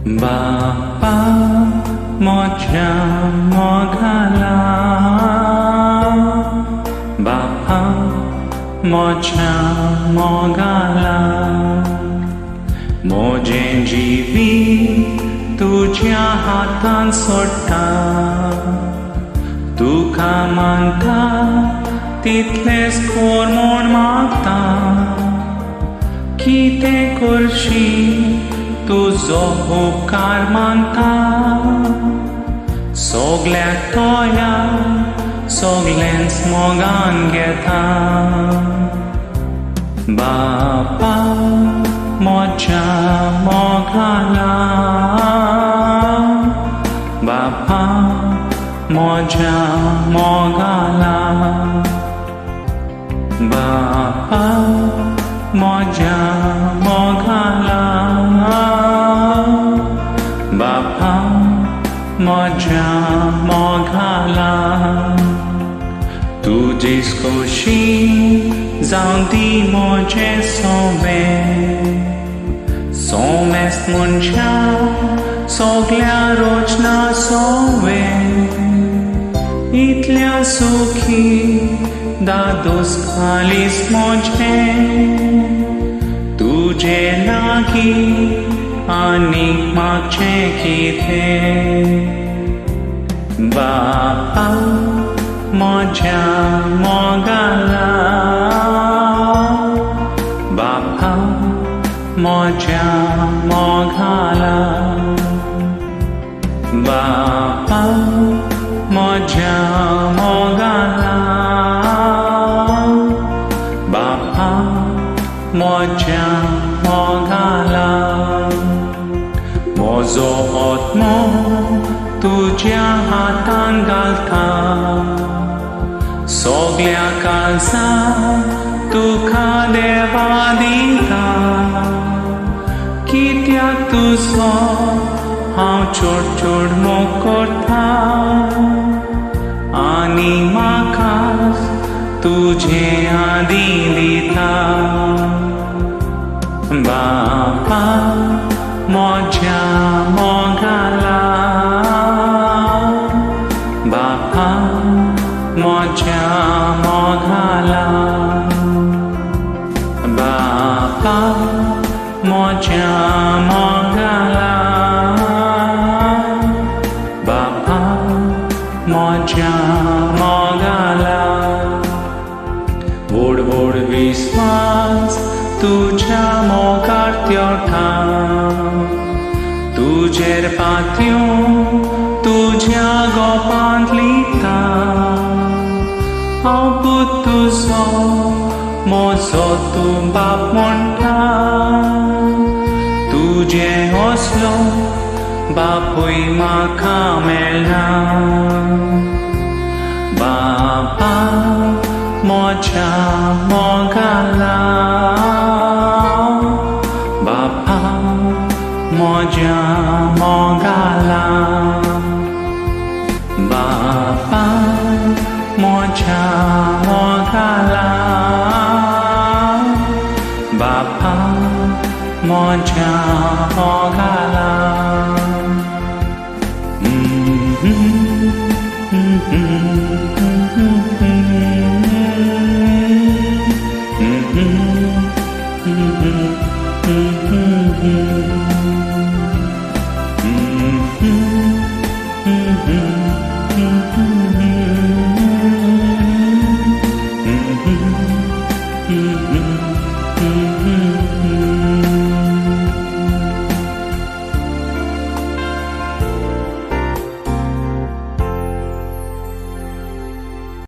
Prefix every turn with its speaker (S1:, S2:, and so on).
S1: Bapa moja mogala, Bapa moja mogala, मोजे जीवी तुझ्या हातान सोडटा, तुका मानता तितलेच कोर म्हूण मागता, कितें करशी तुजो उपकार मानता, सोगल्याक तोया सोगलेंच मोगान घेता. बापा मोज्या मोगाला, बापा मोज्या मोगाला, बापा मोज्या मोगाला, बापा मोज्या मोगाला. तुजीच खोशी जावं दी मोजे सोमेस्त मनशा सोगल्या रोजना सोवे, इतल्या सुखी दादोस खालीस मोजे, तुजे लागी आनीक मागचें कितें. बापा मोज्या मोगाला, बापा मोज्या मोगाला, बापा मोज्या मोगाला, बापा मोज्या मोगाला. मोजो आत्मो तुज्या हातान घालता, सोगल्या काळजाक तुका देवा दिता, कित्याक तुजो हांव चोड चोड मोग करता, आनी म्हाका तुजे आदी दिता. बापा मोज्या मोगाला, बापा मोज्या मोगाला, बापा मोज्या मोगाला, बापा मोज्या मोगाला. व्हड व्हड विस्वास तुज्या मोगार त्योठा, तुजेर पातयो तुज्या गोपांत लिता, हांव पूत तुजो मोजो तूं बाप म्हणटा, तुजे असलो बापूय म्हाका मेळना. बापा मोज्या मोगाला, बापा मोज्या मोगाला, बापा मोज्या मोगाला, बापा मोज्या मोगाला. Mm-hmm.